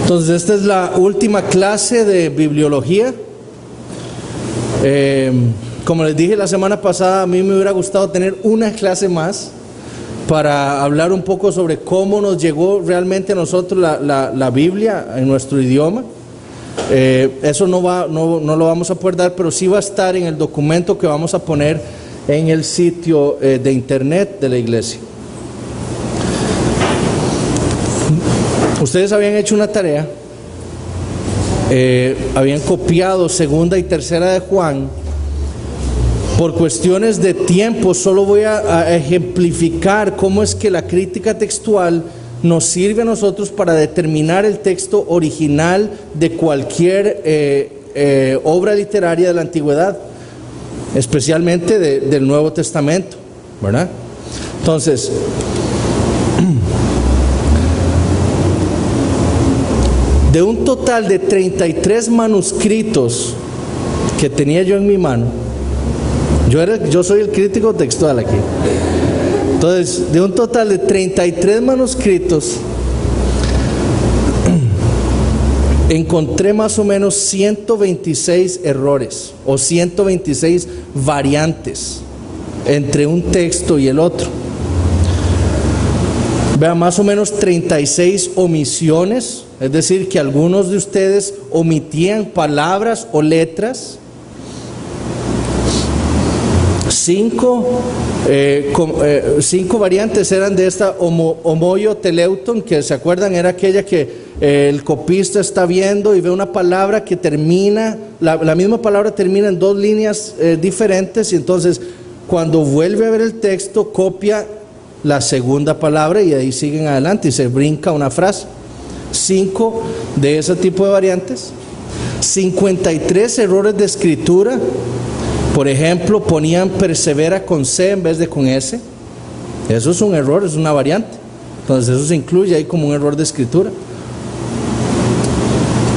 Entonces, esta es la última clase de bibliología. Como les dije la semana pasada, a mí me hubiera gustado tener una clase más para hablar un poco sobre cómo nos llegó realmente a nosotros la Biblia en nuestro idioma. Eso no lo vamos a poder dar, pero sí va a estar en el documento que vamos a poner en el sitio de internet de la iglesia. Ustedes habían hecho una tarea, habían copiado segunda y tercera de Juan. Por cuestiones de tiempo solo voy a ejemplificar cómo es que la crítica textual nos sirve a nosotros para determinar el texto original de cualquier obra literaria de la antigüedad, especialmente del Nuevo Testamento, ¿verdad? Entonces, de un total de 33 manuscritos que tenía yo en mi mano, yo soy el crítico textual aquí. Entonces, de un total de 33 manuscritos, encontré más o menos 126 errores o 126 variantes entre un texto y el otro. Vean, más o menos 36 omisiones, es decir, que algunos de ustedes omitían palabras o letras. 5 variantes eran de esta homoioteleuton, que se acuerdan, era aquella que el copista está viendo y ve una palabra que termina, la misma palabra termina en dos líneas diferentes, y entonces cuando vuelve a ver el texto copia la segunda palabra y ahí siguen adelante y se brinca una frase. 5 de ese tipo de variantes. 53 errores de escritura. Por ejemplo, ponían persevera con C en vez de con S. Eso es un error, es una variante. Entonces eso se incluye ahí como un error de escritura.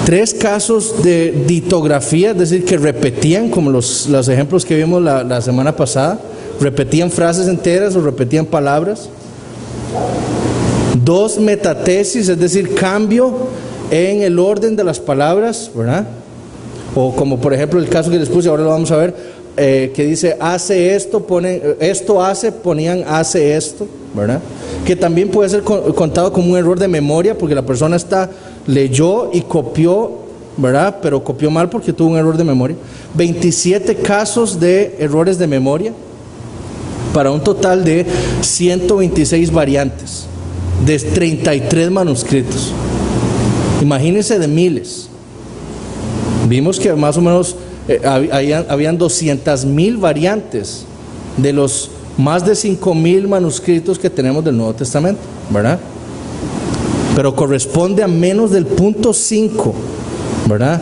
3 casos de ditografía, es decir, que repetían, como los ejemplos que vimos la semana pasada. Repetían frases enteras o repetían palabras. 2 metatesis, es decir, cambio en el orden de las palabras, ¿verdad? O como por ejemplo el caso que les puse, ahora lo vamos a ver, que dice hace esto, ponen esto hace, ponían hace esto, ¿verdad? Que también puede ser contado como un error de memoria, porque la persona leyó y copió, ¿verdad? Pero copió mal porque tuvo un error de memoria. 27 casos de errores de memoria, para un total de 126 variantes, de 33 manuscritos. Imagínense de miles. Vimos que más o menos habían 200,000 variantes de los más de 5,000 manuscritos que tenemos del Nuevo Testamento, ¿verdad? Pero corresponde a menos del 0.5, ¿verdad?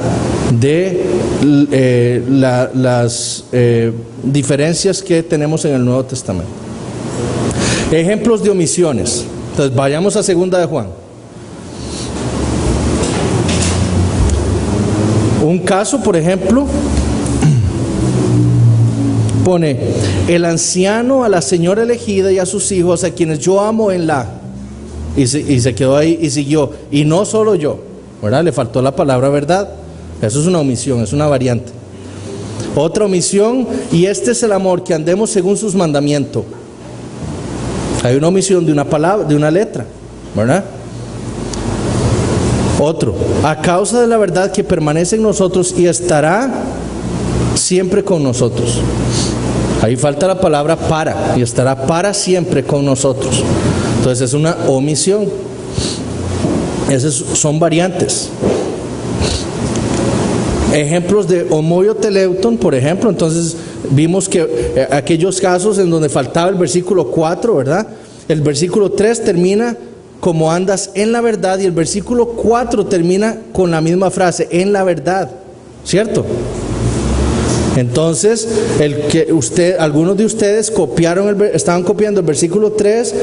De las diferencias que tenemos en el Nuevo Testamento. Ejemplos de omisiones. Entonces vayamos a segunda de Juan. Un caso, por ejemplo, pone el anciano a la señora elegida y a sus hijos, a quienes yo amo en la, y se quedó ahí y siguió, y no solo yo, ¿verdad? Le faltó la palabra verdad. Eso es una omisión, es una variante. Otra omisión, y este es el amor, que andemos según sus mandamientos. Hay una omisión de una palabra, de una letra, ¿verdad? Otro, a causa de la verdad que permanece en nosotros y estará siempre con nosotros. Ahí falta la palabra para, y estará para siempre con nosotros. Entonces es una omisión. Esas son variantes. Ejemplos de homoioteleuton, por ejemplo, entonces vimos que aquellos casos en donde faltaba el versículo 4, ¿verdad? El versículo 3 termina como andas en la verdad, y el versículo 4 termina con la misma frase, en la verdad, ¿cierto? Entonces, algunos de ustedes estaban copiando el versículo 3,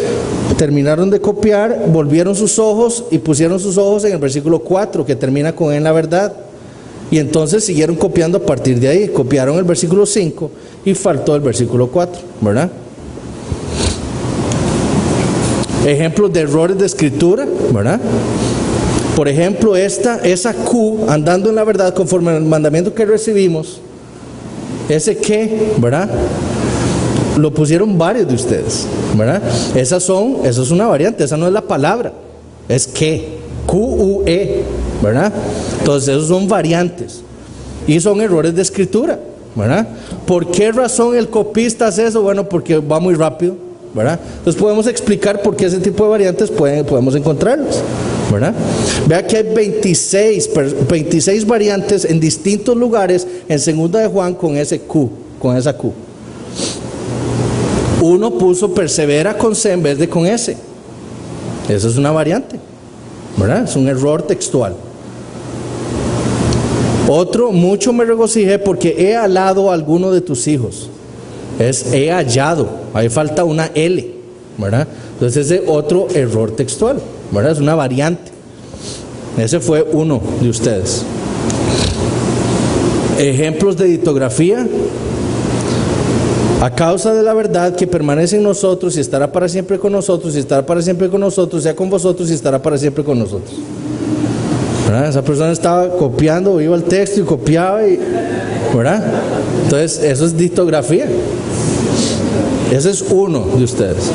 terminaron de copiar, volvieron sus ojos y pusieron sus ojos en el versículo 4, que termina con en la verdad. Y entonces siguieron copiando a partir de ahí. Copiaron el versículo 5 y faltó el versículo 4, ¿verdad? Ejemplos de errores de escritura, ¿verdad? Por ejemplo, esa Q, andando en la verdad conforme al mandamiento que recibimos, ese que, ¿verdad? Lo pusieron varios de ustedes, ¿verdad? Esa es una variante, esa no es la palabra, es que, Q-U-E, ¿verdad? Entonces esos son variantes y son errores de escritura, ¿verdad? ¿Por qué razón el copista hace eso? Bueno, porque va muy rápido, ¿verdad? Entonces podemos explicar por qué ese tipo de variantes podemos encontrarlos, ¿verdad? Vea que hay 26 variantes en distintos lugares en 2 de Juan con esa Q. Uno puso persevera con C en vez de con S. Esa es una variante, ¿verdad? Es un error textual. Otro, mucho me regocijé porque he halado a alguno de tus hijos. Es he hallado, ahí falta una L, ¿verdad? Entonces ese otro error textual, ¿verdad? Es una variante. Ese fue uno de ustedes. Ejemplos de ditografía. A causa de la verdad que permanece en nosotros y estará para siempre con nosotros, y estará para siempre con nosotros, sea con vosotros y estará para siempre con nosotros. ¿Verdad? Esa persona estaba copiando, iba al texto y copiaba, ¿verdad? Entonces, eso es ditografía. Ese es uno de ustedes.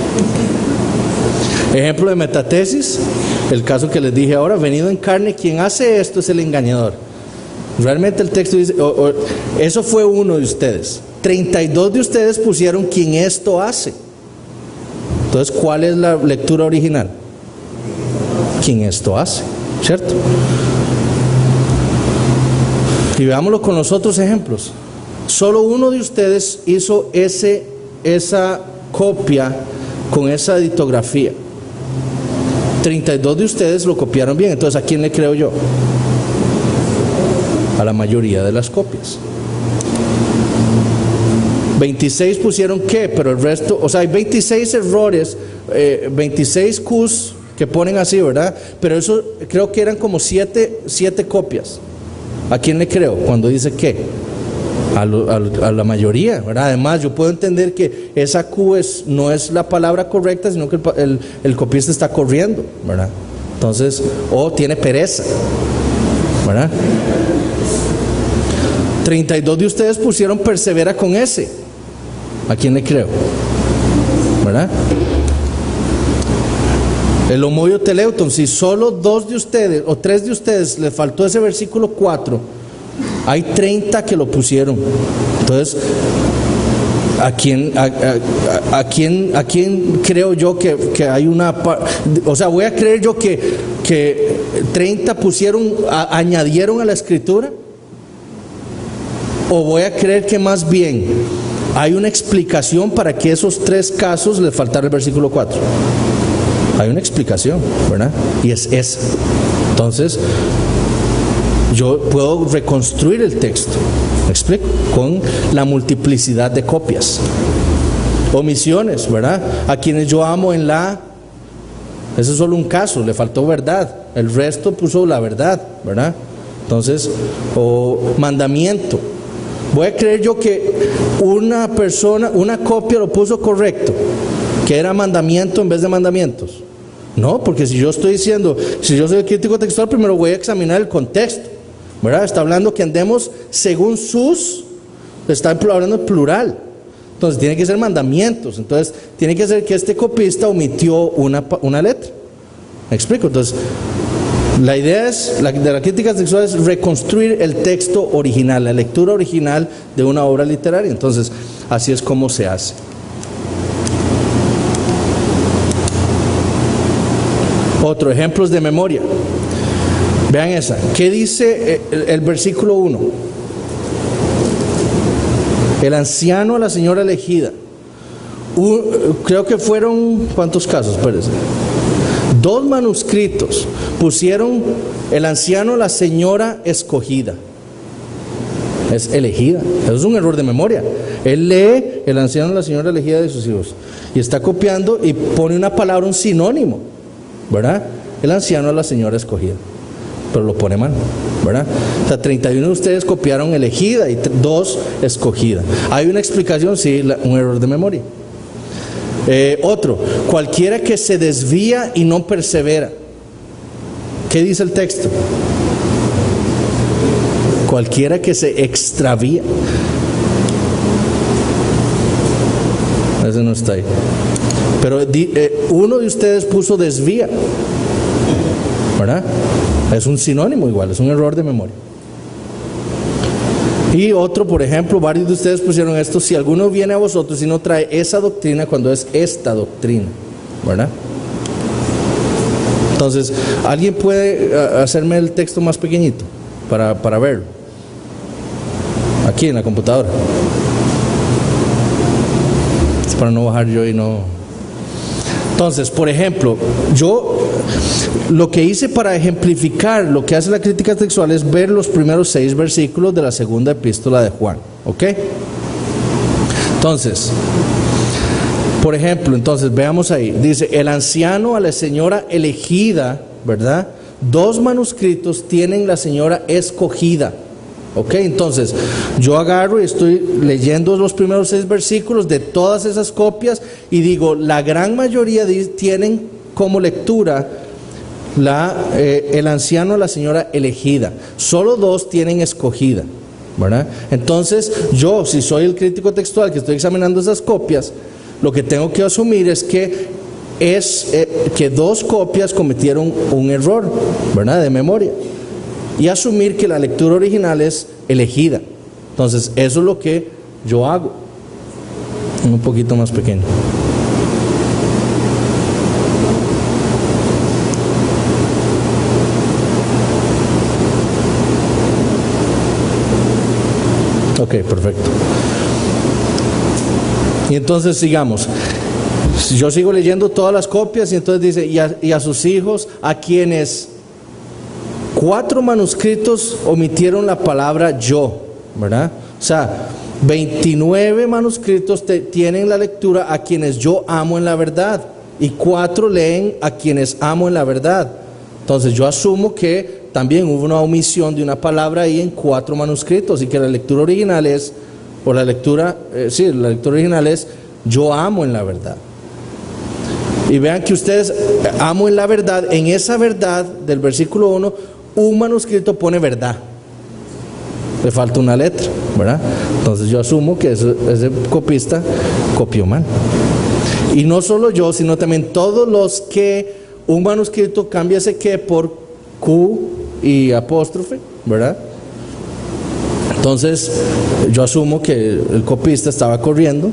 Ejemplo de metatesis, el caso que les dije ahora, venido en carne, quien hace esto es el engañador. Realmente el texto dice, eso fue uno de ustedes. 32 de ustedes pusieron quien esto hace. Entonces, ¿cuál es la lectura original? Quien esto hace, ¿cierto? Y veámoslo con los otros ejemplos. Solo uno de ustedes hizo esa copia con esa ditografía. 32 de ustedes lo copiaron bien. Entonces, ¿a quién le creo yo? A la mayoría de las copias. 26 pusieron qué, pero el resto, o sea, hay 26 errores, 26 Qs que ponen así, ¿verdad? Pero eso creo que eran como 7 copias. ¿A quién le creo cuando dice qué? A la mayoría, ¿verdad? Además, yo puedo entender que esa Q no es la palabra correcta, sino que el copista está corriendo, ¿verdad? Entonces, o tiene pereza, ¿verdad? 32 de ustedes pusieron persevera con S. ¿A quién le creo? ¿Verdad? El homoio teleuton, si solo 2 de ustedes o 3 de ustedes les faltó ese versículo 4, hay 30 que lo pusieron. Entonces, ¿a quién creo yo que hay una? O sea, voy a creer yo que 30 añadieron a la escritura, o voy a creer que más bien hay una explicación para que esos 3 casos les faltara el versículo 4. Hay una explicación, ¿verdad? Y es esa. Entonces, yo puedo reconstruir el texto, ¿me explico? Con la multiplicidad de copias. Omisiones, ¿verdad? A quienes yo amo ese es solo un caso, le faltó verdad. El resto puso la verdad, ¿verdad? Entonces, o mandamiento. Voy a creer yo que una copia lo puso correcto, que era mandamiento en vez de mandamientos. No, porque si yo estoy diciendo, si yo soy el crítico textual, primero voy a examinar el contexto, ¿verdad? Está hablando que andemos según está hablando en plural. Entonces tiene que ser mandamientos. Entonces tiene que ser que este copista omitió una letra. ¿Me explico? Entonces, la idea de la crítica textual es reconstruir el texto original, la lectura original de una obra literaria. Entonces, así es como se hace. Otro, ejemplos de memoria. Vean esa. ¿Qué dice el versículo 1? El anciano a la señora elegida. Creo que fueron, ¿cuántos casos? Espérense. 2 manuscritos pusieron el anciano a la señora escogida. Es elegida. Eso es un error de memoria. Él lee el anciano a la señora elegida de sus hijos y está copiando y pone una palabra, un sinónimo, ¿verdad? El anciano a la señora escogida, pero lo pone mal, ¿verdad? O sea, 31 de ustedes copiaron elegida y 2 escogida. ¿Hay una explicación? Sí, un error de memoria. Otro, cualquiera que se desvía y no persevera. ¿Qué dice el texto? Cualquiera que se extravía. Ese no está ahí. Pero uno de ustedes puso desvía, ¿verdad? Es un sinónimo igual, es un error de memoria. Y otro, por ejemplo, varios de ustedes pusieron esto: si alguno viene a vosotros y no trae esa doctrina, cuando es esta doctrina, ¿verdad? Entonces, ¿alguien puede hacerme el texto más pequeñito para verlo? Aquí en la computadora. Es para no bajar yo y no... Entonces, por ejemplo, yo lo que hice para ejemplificar lo que hace la crítica textual es ver los primeros 6 versículos de la segunda epístola de Juan, ¿ok? Entonces, por ejemplo, veamos ahí, dice: el anciano a la señora elegida, ¿verdad? 2 manuscritos tienen la señora escogida. Ok, entonces yo agarro y estoy leyendo los primeros 6 versículos de todas esas copias y digo, la gran mayoría tienen como lectura el anciano a la señora elegida, solo 2 tienen escogida, ¿verdad? Entonces yo, si soy el crítico textual que estoy examinando esas copias, lo que tengo que asumir es que 2 copias cometieron un error, ¿verdad?, de memoria, y asumir que la lectura original es elegida. Entonces eso es lo que yo hago. Un poquito más pequeño. Ok, perfecto. Y entonces sigamos. Yo sigo leyendo todas las copias y entonces dice: y a sus hijos, a quienes 4 manuscritos omitieron la palabra yo, ¿verdad? O sea, 29 manuscritos tienen la lectura: a quienes yo amo en la verdad, y 4 leen: a quienes amo en la verdad. Entonces yo asumo que también hubo una omisión de una palabra ahí en 4 manuscritos, y que la lectura original es, la lectura original es: yo amo en la verdad. Y vean que ustedes, amo en la verdad, en esa verdad del versículo 1, un manuscrito pone verdad, le falta una letra, ¿verdad? Entonces yo asumo que ese copista copió mal. Y no solo yo, sino también todos los que un manuscrito cambia ese que por Q y apóstrofe, ¿verdad? Entonces yo asumo que el copista estaba corriendo.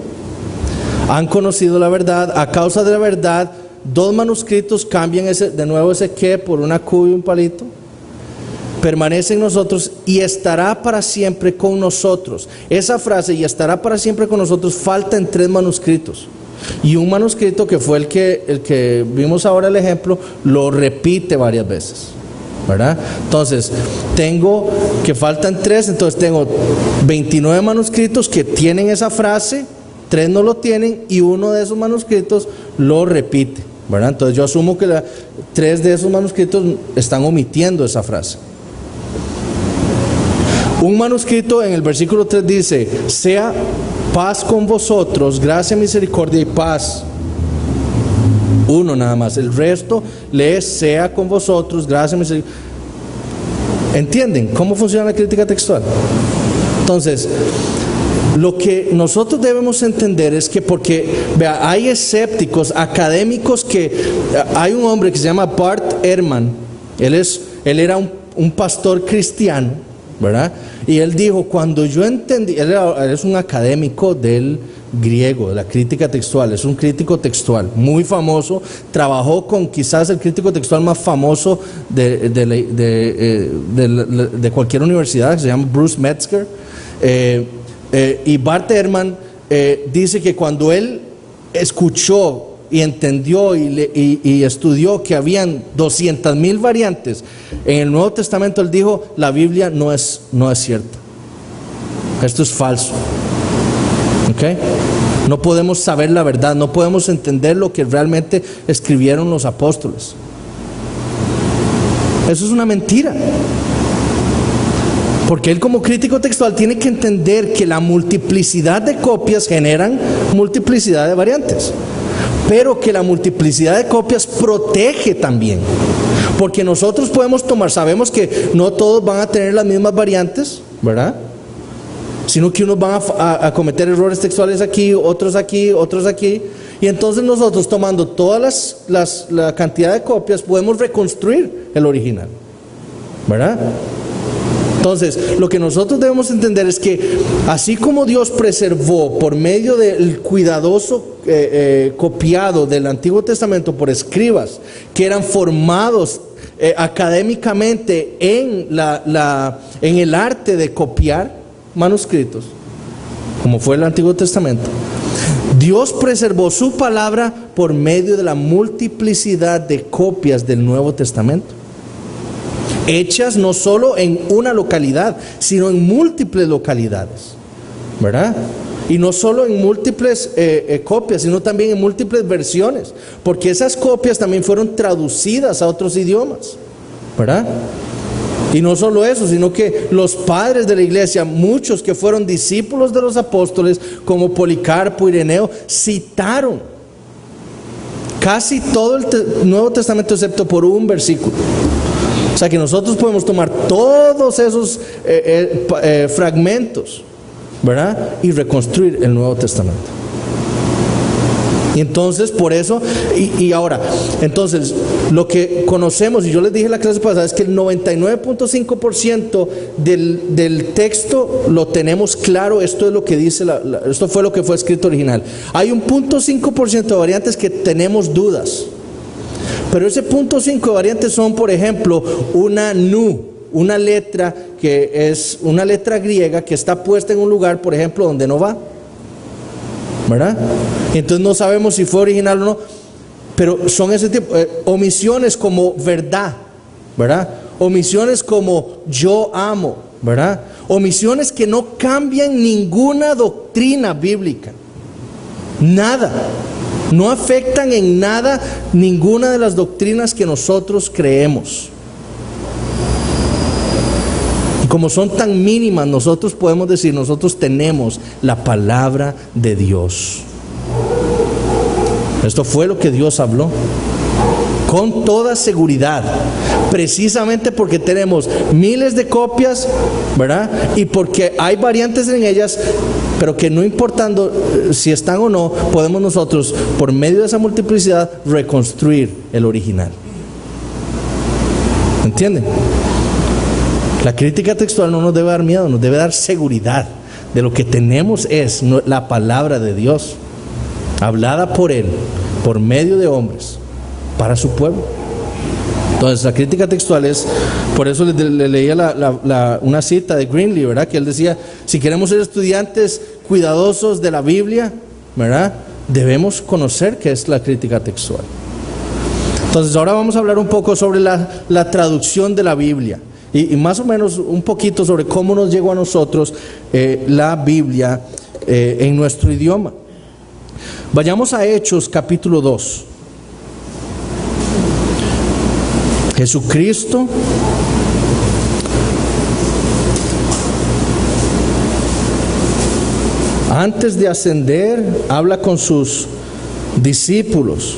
Han conocido la verdad, a causa de la verdad 2 manuscritos cambian de nuevo ese que por una Q y un palito. Permanece en nosotros y estará para siempre con nosotros. Esa frase, y estará para siempre con nosotros, falta en 3 manuscritos. Y un manuscrito, que fue el que vimos ahora el ejemplo, lo repite varias veces, ¿verdad? Entonces, tengo que faltan 3, entonces tengo 29 manuscritos que tienen esa frase, 3 no lo tienen, y uno de esos manuscritos lo repite, ¿verdad? Entonces yo asumo que 3 de esos manuscritos están omitiendo esa frase. Un manuscrito en el versículo 3 dice: sea paz con vosotros, gracia, misericordia y paz. Uno nada más. El resto lee: sea con vosotros, gracia, misericordia. ¿Entienden cómo funciona la crítica textual? Entonces, lo que nosotros debemos entender es que, porque vea, hay escépticos académicos hay un hombre que se llama Bart Ehrman. Él era un pastor cristiano, ¿verdad? Y él dijo: cuando yo entendí, él es un académico del griego, de la crítica textual, es un crítico textual muy famoso, trabajó con quizás el crítico textual más famoso de cualquier universidad, que se llama Bruce Metzger. Y Bart Ehrman dice que cuando él escuchó y entendió y estudió que habían 200,000 variantes en el Nuevo Testamento, él dijo: la Biblia no es cierta, esto es falso. ¿Okay? No podemos saber la verdad, no podemos entender lo que realmente escribieron los apóstoles. Eso es una mentira. Porque él, como crítico textual, tiene que entender que la multiplicidad de copias generan multiplicidad de variantes, pero que la multiplicidad de copias protege también. Porque nosotros podemos tomar, sabemos que no todos van a tener las mismas variantes, ¿verdad? Sino que unos van a cometer errores textuales aquí, otros aquí, otros aquí. Y entonces nosotros, tomando todas la cantidad de copias, podemos reconstruir el original, ¿verdad? Entonces, lo que nosotros debemos entender es que así como Dios preservó por medio del cuidadoso copiado del Antiguo Testamento por escribas que eran formados académicamente en el arte de copiar manuscritos, como fue el Antiguo Testamento, Dios preservó su palabra por medio de la multiplicidad de copias del Nuevo Testamento, hechas no solo en una localidad, sino en múltiples localidades, ¿verdad? Y no solo en múltiples copias, sino también en múltiples versiones, porque esas copias también fueron traducidas a otros idiomas, ¿verdad? Y no solo eso, sino que los padres de la iglesia, muchos que fueron discípulos de los apóstoles, como Policarpo, Ireneo, citaron casi todo el Nuevo Testamento excepto por un versículo. O sea que nosotros podemos tomar todos esos fragmentos, ¿verdad? Y reconstruir el Nuevo Testamento. Y entonces, por eso, y ahora, entonces, lo que conocemos, y yo les dije en la clase pasada, es que el 99.5% del texto lo tenemos claro. Esto es lo que dice, esto fue lo que fue escrito original. Hay un 0.5% de variantes que tenemos dudas. Pero ese 0.5 de variantes son, por ejemplo, una nu, una letra que es una letra griega que está puesta en un lugar, por ejemplo, donde no va, ¿verdad? Entonces no sabemos si fue original o no, pero son ese tipo, omisiones como verdad, ¿verdad? Omisiones como yo amo, ¿verdad? Omisiones que no cambian ninguna doctrina bíblica, nada. No afectan en nada ninguna de las doctrinas que nosotros creemos. Y como son tan mínimas, nosotros podemos decir, nosotros tenemos la palabra de Dios. Esto fue lo que Dios habló con toda seguridad, precisamente porque tenemos miles de copias, ¿verdad? Y porque hay variantes en ellas, pero que no importando si están o no, podemos nosotros, por medio de esa multiplicidad, reconstruir el original. ¿Entienden? La crítica textual no nos debe dar miedo, nos debe dar seguridad de lo que tenemos es la palabra de Dios, hablada por Él, por medio de hombres, para su pueblo. Entonces la crítica textual es, por eso le leía una cita de Greenlee, ¿verdad? Que él decía, si queremos ser estudiantes cuidadosos de la Biblia, ¿verdad? Debemos conocer qué es la crítica textual. Entonces ahora vamos a hablar un poco sobre la traducción de la Biblia y más o menos un poquito sobre cómo nos llegó a nosotros la Biblia en nuestro idioma. Vayamos a Hechos capítulo 2. Jesucristo antes de ascender habla con sus discípulos.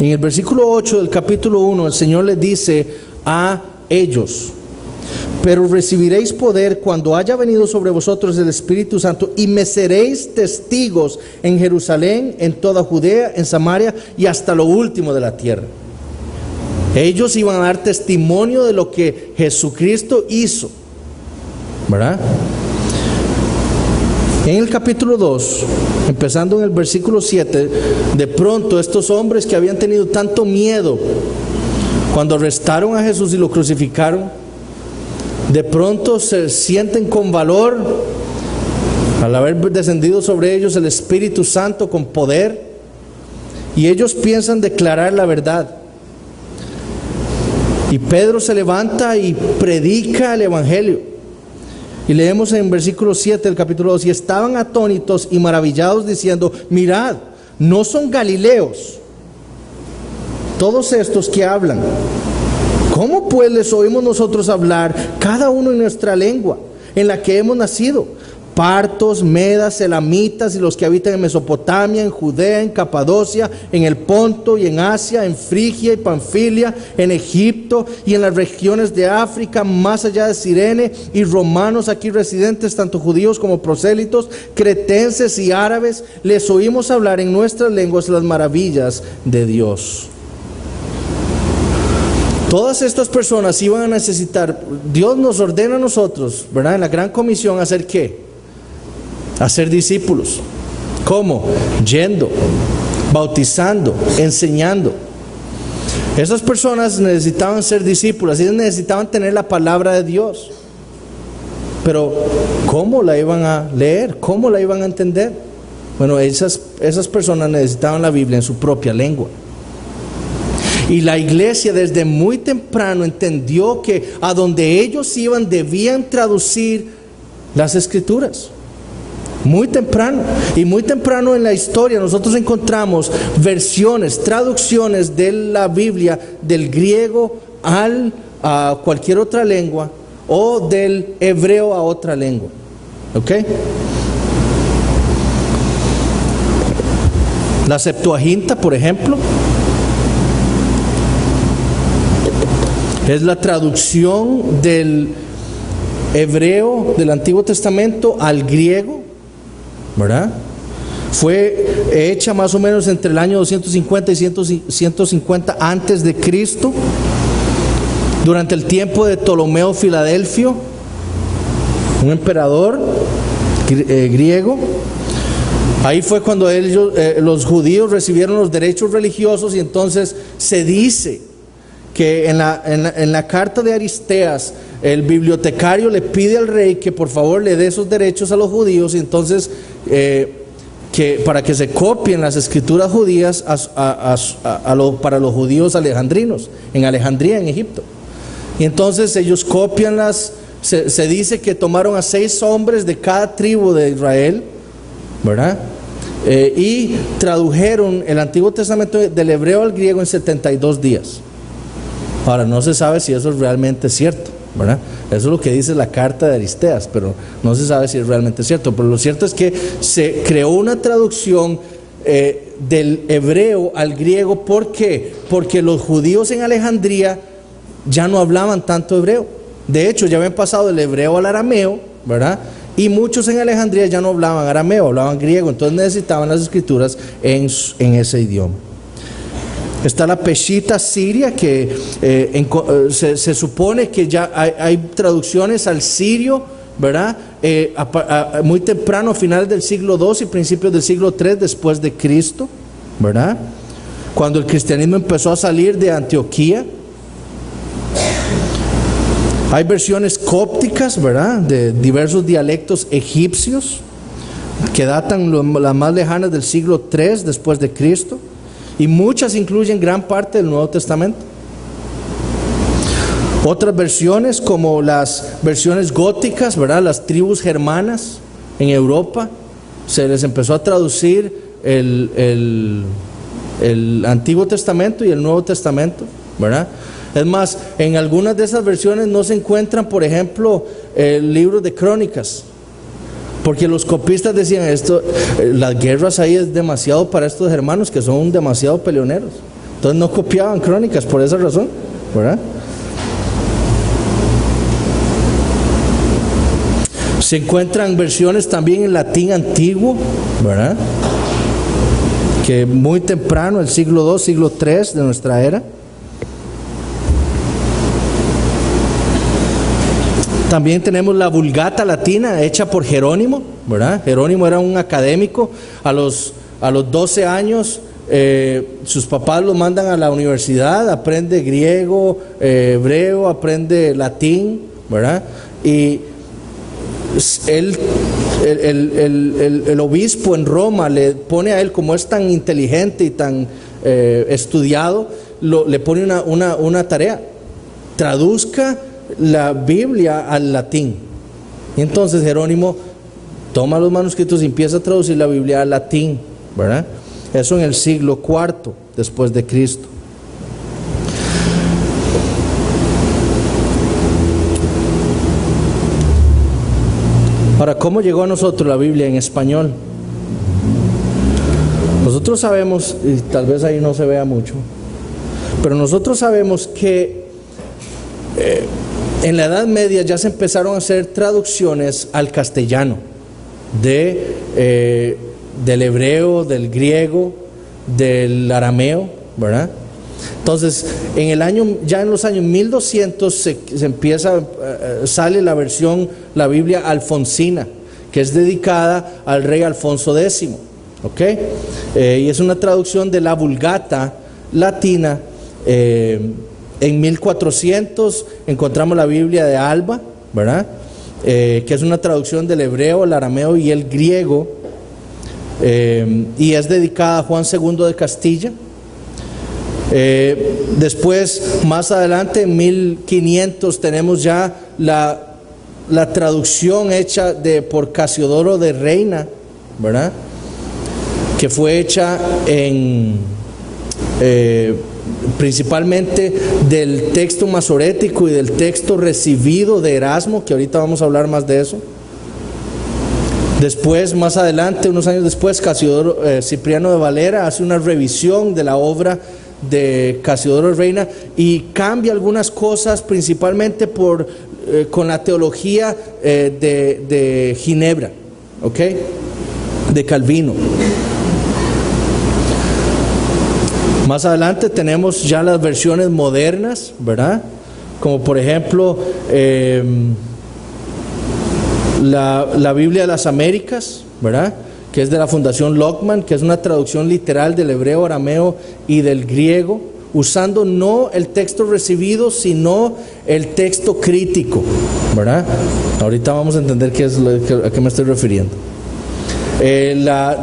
En el versículo 8 del capítulo 1 el Señor les dice a ellos: pero recibiréis poder cuando haya venido sobre vosotros el Espíritu Santo, y me seréis testigos en Jerusalén, en toda Judea, en Samaria y hasta lo último de la tierra. Ellos iban a dar testimonio de lo que Jesucristo hizo, ¿verdad? En el capítulo 2, empezando en el versículo 7, de pronto estos hombres que habían tenido tanto miedo cuando arrestaron a Jesús y lo crucificaron, de pronto se sienten con valor al haber descendido sobre ellos el Espíritu Santo con poder, y ellos piensan declarar la verdad. Y Pedro se levanta y predica el Evangelio. Y leemos en versículo 7 del capítulo 2: y estaban atónitos y maravillados diciendo: mirad, ¿no son galileos todos estos que hablan? ¿Cómo pues les oímos nosotros hablar, cada uno en nuestra lengua, en la que hemos nacido? partos, medas, elamitas y los que habitan en Mesopotamia, en Judea, en Capadocia, en el Ponto y en Asia, en Frigia y Panfilia, en Egipto y en las regiones de África, más allá de Cirene, y romanos aquí residentes, tanto judíos como prosélitos, cretenses y árabes, les oímos hablar en nuestras lenguas las maravillas de Dios. Todas estas personas iban a necesitar, Dios nos ordena a nosotros, ¿verdad? En la gran comisión, ¿hacer qué? Hacer discípulos. ¿Cómo? Yendo, bautizando, enseñando. Esas personas necesitaban ser discípulos, ellos necesitaban tener la palabra de Dios. Pero ¿cómo la iban a leer? ¿Cómo la iban a entender? Bueno, esas personas necesitaban la Biblia en su propia lengua. Y la iglesia desde muy temprano entendió que a donde ellos iban debían traducir las escrituras. Muy temprano. Y muy temprano en la historia nosotros encontramos versiones, traducciones de la Biblia del griego a cualquier otra lengua o del hebreo a otra lengua. ¿Ok? La Septuaginta, por ejemplo, es la traducción del hebreo del Antiguo Testamento al griego, ¿verdad? Fue hecha más o menos entre el año 250 y 150 antes de Cristo, durante el tiempo de Ptolomeo Filadelfio, un emperador griego. Ahí fue cuando los judíos recibieron los derechos religiosos, y entonces se dice que en la carta de Aristeas, el bibliotecario le pide al rey que por favor le dé esos derechos a los judíos, y entonces para que se copien las escrituras judías para los judíos alejandrinos, en Alejandría, en Egipto. Y entonces ellos copian se dice que tomaron a 6 hombres de cada tribu de Israel, ¿verdad? Y tradujeron el Antiguo Testamento del hebreo al griego en 72 días. Ahora, no se sabe si eso es realmente cierto, ¿verdad? Eso es lo que dice la carta de Aristeas, pero no se sabe si es realmente cierto. Pero lo cierto es que se creó una traducción del hebreo al griego. ¿Por qué? Porque los judíos en Alejandría ya no hablaban tanto hebreo. De hecho, ya habían pasado del hebreo al arameo, ¿verdad? Y muchos en Alejandría ya no hablaban arameo, hablaban griego. Entonces necesitaban las escrituras en ese idioma. Está la Peshita siria, que se supone que ya hay traducciones al sirio, ¿verdad? Muy temprano, a finales del siglo II y principios del siglo III después de Cristo, ¿verdad? Cuando el cristianismo empezó a salir de Antioquía. Hay versiones cópticas, ¿verdad? De diversos dialectos egipcios que datan las más lejanas del siglo III después de Cristo. Y muchas incluyen gran parte del Nuevo Testamento. Otras versiones, como las versiones góticas, ¿verdad? Las tribus germanas en Europa, se les empezó a traducir el Antiguo Testamento y el Nuevo Testamento, ¿verdad? Es más, en algunas de esas versiones no se encuentran, por ejemplo, el libro de Crónicas, porque los copistas decían las guerras ahí es demasiado para estos hermanos que son demasiado peleoneros. Entonces no copiaban Crónicas por esa razón, ¿verdad? Se encuentran versiones también en latín antiguo, ¿verdad? Que muy temprano, el siglo II, siglo III de nuestra era. También tenemos la Vulgata latina hecha por Jerónimo, ¿verdad? Jerónimo era un académico. A los 12 años sus papás lo mandan a la universidad, aprende griego, hebreo, aprende latín, ¿verdad? Y el obispo en Roma le pone a él, como es tan inteligente y tan estudiado, le pone una tarea: traduzca la Biblia al latín. Y entonces Jerónimo toma los manuscritos y empieza a traducir la Biblia al latín, ¿verdad? Eso en el siglo IV después de Cristo. Ahora, ¿cómo llegó a nosotros la Biblia en español? Nosotros sabemos, y tal vez ahí no se vea mucho, pero nosotros sabemos que en la Edad Media ya se empezaron a hacer traducciones al castellano del hebreo, del griego, del arameo, ¿verdad? Entonces, ya en los años 1200 se empieza, sale la versión, la Biblia alfonsina, que es dedicada al rey Alfonso X, ¿ok? Y es una traducción de la Vulgata latina. En 1400 encontramos la Biblia de Alba, ¿verdad? Que es una traducción del hebreo, el arameo y el griego, y es dedicada a Juan II de Castilla. Después, más adelante, en 1500, tenemos ya la traducción hecha por Casiodoro de Reina, ¿verdad? Que fue hecha principalmente del texto masorético y del texto recibido de Erasmo, que ahorita vamos a hablar más de eso. Después, más adelante, unos años después, Cipriano de Valera hace una revisión de la obra de Casiodoro de Reina y cambia algunas cosas, principalmente con la teología de Ginebra, ¿ok? De Calvino. Más adelante tenemos ya las versiones modernas, ¿verdad? Como por ejemplo la Biblia de las Américas, ¿verdad? Que es de la Fundación Lockman, que es una traducción literal del hebreo, arameo y del griego, usando no el texto recibido, sino el texto crítico, ¿verdad? Ahorita vamos a entender a qué me estoy refiriendo.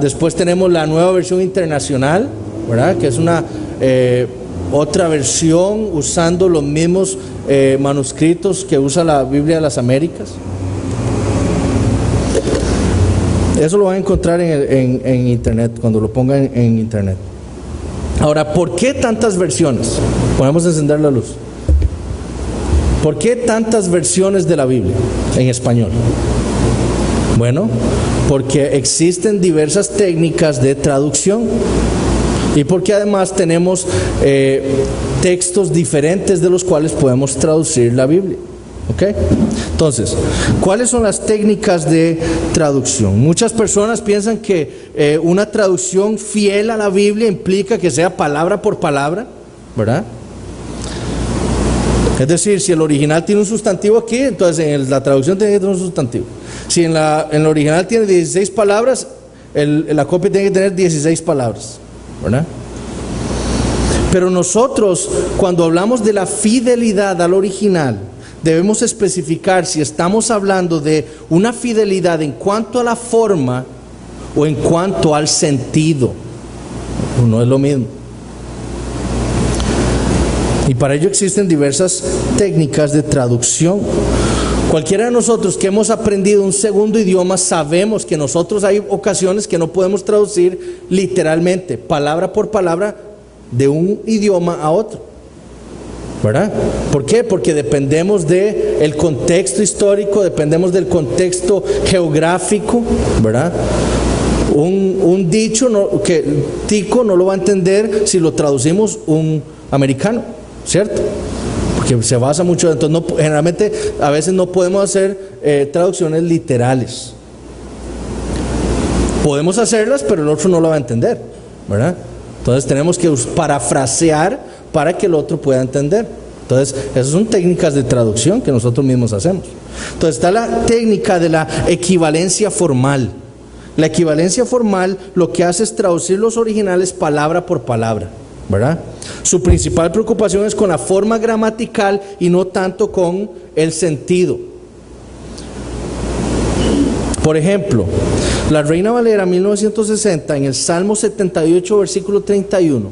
Después tenemos la nueva versión internacional, ¿verdad? Que es una otra versión usando los mismos manuscritos que usa la Biblia de las Américas. Eso lo van a encontrar en internet, cuando lo pongan en internet. Ahora, ¿por qué tantas versiones? Podemos encender la luz. ¿Por qué tantas versiones de la Biblia en español? Bueno, porque existen diversas técnicas de traducción y porque además tenemos textos diferentes de los cuales podemos traducir la Biblia. ¿Ok? Entonces, ¿cuáles son las técnicas de traducción? Muchas personas piensan que una traducción fiel a la Biblia implica que sea palabra por palabra, ¿verdad? Es decir, si el original tiene un sustantivo aquí, entonces en la traducción tiene que tener un sustantivo. Si en el original tiene 16 palabras, la copia tiene que tener 16 palabras, ¿verdad? Pero nosotros, cuando hablamos de la fidelidad al original, debemos especificar si estamos hablando de una fidelidad en cuanto a la forma o en cuanto al sentido. No es lo mismo. Y para ello existen diversas técnicas de traducción. Cualquiera de nosotros que hemos aprendido un segundo idioma sabemos que nosotros hay ocasiones que no podemos traducir literalmente, palabra por palabra, de un idioma a otro, ¿verdad? ¿Por qué? Porque dependemos del contexto histórico, dependemos del contexto geográfico, ¿verdad? Un dicho que tico no lo va a entender si lo traducimos un americano, ¿cierto? Porque se basa mucho, entonces generalmente a veces no podemos hacer traducciones literales. Podemos hacerlas, pero el otro no lo va a entender, ¿verdad? Entonces tenemos que parafrasear para que el otro pueda entender. Entonces, esas son técnicas de traducción que nosotros mismos hacemos. Entonces está la técnica de la equivalencia formal. La equivalencia formal lo que hace es traducir los originales palabra por palabra, ¿verdad? Su principal preocupación es con la forma gramatical y no tanto con el sentido. Por ejemplo, la Reina Valera 1960 en el Salmo 78 versículo 31,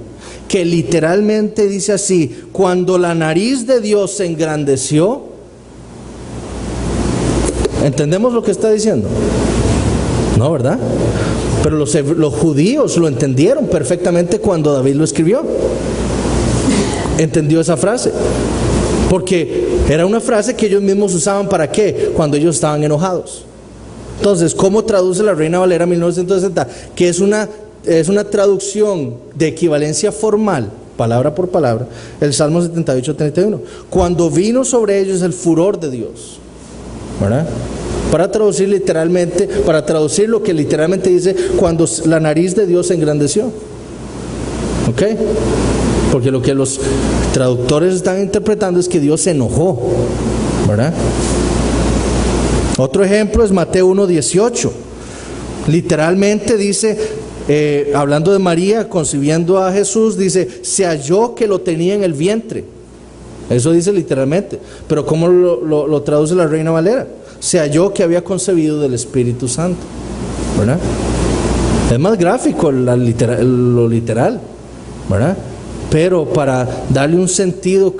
que literalmente dice así: cuando la nariz de Dios se engrandeció. ¿Entendemos lo que está diciendo? No, ¿verdad? Pero los judíos lo entendieron perfectamente cuando David lo escribió. Entendió esa frase, porque era una frase que ellos mismos usaban ¿para qué? Cuando ellos estaban enojados. Entonces, ¿cómo traduce la Reina Valera 1960? Que es una traducción de equivalencia formal, palabra por palabra, el Salmo 78:31. Cuando vino sobre ellos el furor de Dios, ¿verdad? Para traducir lo que literalmente dice, cuando la nariz de Dios se engrandeció. ¿Ok? Porque lo que los traductores están interpretando es que Dios se enojó, ¿verdad? Otro ejemplo es Mateo 1:18. Literalmente dice, hablando de María concibiendo a Jesús, dice, se halló que lo tenía en el vientre. Eso dice literalmente. Pero ¿cómo lo traduce la Reina Valera? Se halló que había concebido del Espíritu Santo, ¿verdad? Es más gráfico lo literal, ¿verdad? Pero para darle un sentido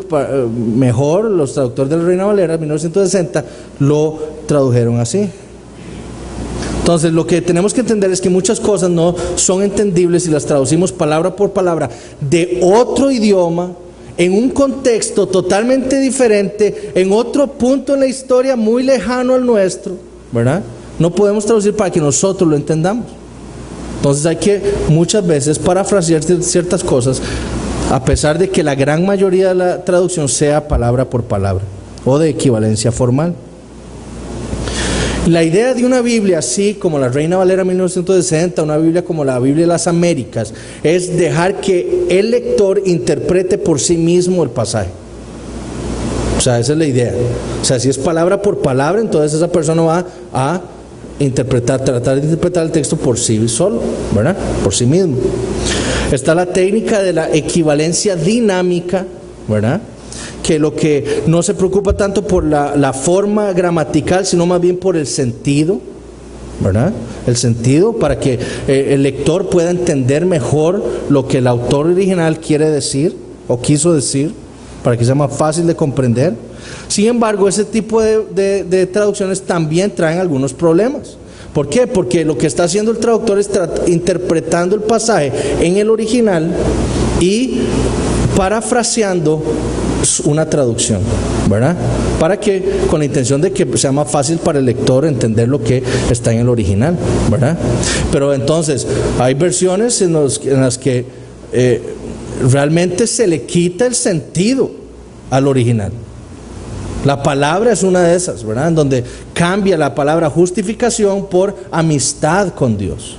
mejor, los traductores de la Reina Valera 1960 lo tradujeron así. Entonces, lo que tenemos que entender es que muchas cosas no son entendibles si las traducimos palabra por palabra de otro idioma, en un contexto totalmente diferente, en otro punto en la historia muy lejano al nuestro, ¿verdad? No podemos traducir para que nosotros lo entendamos. Entonces hay que muchas veces parafrasear ciertas cosas, a pesar de que la gran mayoría de la traducción sea palabra por palabra o de equivalencia formal. La idea de una Biblia así como la Reina Valera 1960, una Biblia como la Biblia de las Américas, es dejar que el lector interprete por sí mismo el pasaje. O sea, esa es la idea. O sea, si es palabra por palabra, entonces esa persona va a tratar de interpretar el texto por sí solo, ¿verdad? Por sí mismo. Está la técnica de la equivalencia dinámica, ¿verdad? Que lo que no se preocupa tanto por la forma gramatical, sino más bien por el sentido, ¿verdad? El sentido para que el lector pueda entender mejor lo que el autor original quiere decir o quiso decir, para que sea más fácil de comprender. Sin embargo, ese tipo de traducciones también traen algunos problemas. ¿Por qué? Porque lo que está haciendo el traductor es interpretando el pasaje en el original y parafraseando una traducción, ¿verdad? Para que, con la intención de que sea más fácil para el lector entender lo que está en el original, ¿verdad? Pero entonces, hay versiones en las que realmente se le quita el sentido al original. La palabra es una de esas, ¿verdad? En donde cambia la palabra justificación por amistad con Dios.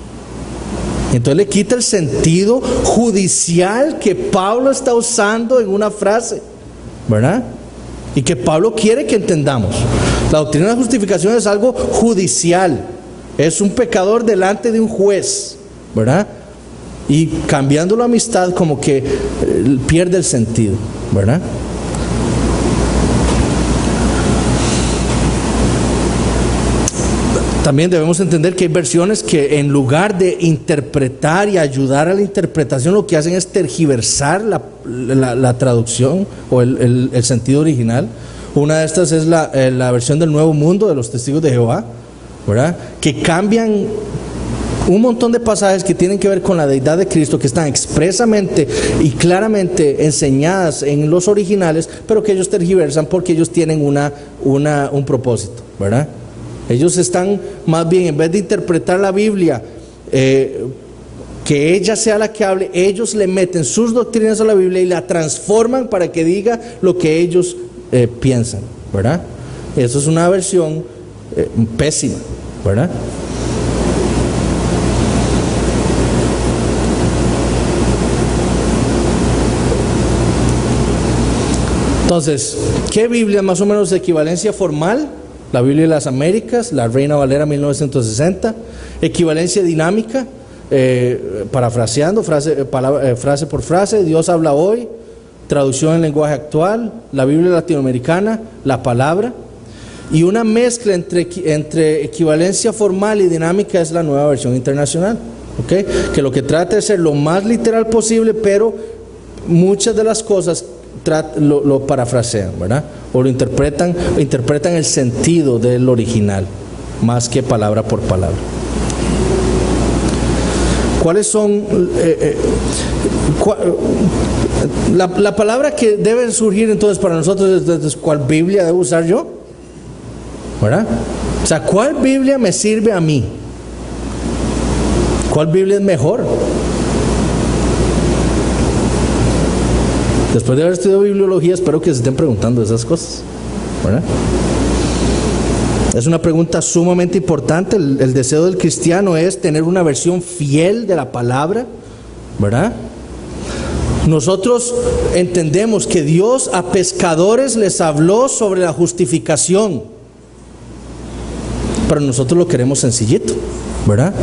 Entonces le quita el sentido judicial que Pablo está usando en una frase, ¿verdad? Y que Pablo quiere que entendamos. La doctrina de la justificación es algo judicial. Es un pecador delante de un juez, ¿verdad? Y cambiando la amistad como que pierde el sentido, ¿verdad? También debemos entender que hay versiones que en lugar de interpretar y ayudar a la interpretación, lo que hacen es tergiversar la traducción o el sentido original. Una de estas es la versión del Nuevo Mundo de los Testigos de Jehová, ¿verdad? Que cambian un montón de pasajes que tienen que ver con la deidad de Cristo, que están expresamente y claramente enseñadas en los originales, pero que ellos tergiversan porque ellos tienen un propósito, ¿verdad? Ellos están más bien, en vez de interpretar la Biblia, que ella sea la que hable, ellos le meten sus doctrinas a la Biblia y la transforman para que diga lo que ellos piensan, ¿verdad? Eso es una versión pésima, ¿verdad? Entonces, ¿qué Biblia más o menos de equivalencia formal? La Biblia de las Américas, la Reina Valera 1960. Equivalencia dinámica, parafraseando, frase por frase, Dios habla hoy. Traducción en lenguaje actual, la Biblia latinoamericana, la palabra. Y una mezcla entre equivalencia formal y dinámica es la nueva versión internacional, ¿okay? Que lo que trata de ser lo más literal posible, pero muchas de las cosas lo parafrasean, ¿verdad? O lo interpretan el sentido del original, más que palabra por palabra. ¿Cuáles son la palabra que debe surgir entonces para nosotros? ¿Cuál Biblia debo usar yo? ¿Verdad? O sea, ¿cuál Biblia me sirve a mí? ¿Cuál Biblia es mejor? Después de haber estudiado bibliología, espero que se estén preguntando esas cosas, ¿verdad? Es una pregunta sumamente importante. El deseo del cristiano es tener una versión fiel de la palabra, ¿verdad? Nosotros entendemos que Dios a pescadores les habló sobre la justificación, pero nosotros lo queremos sencillito, ¿verdad?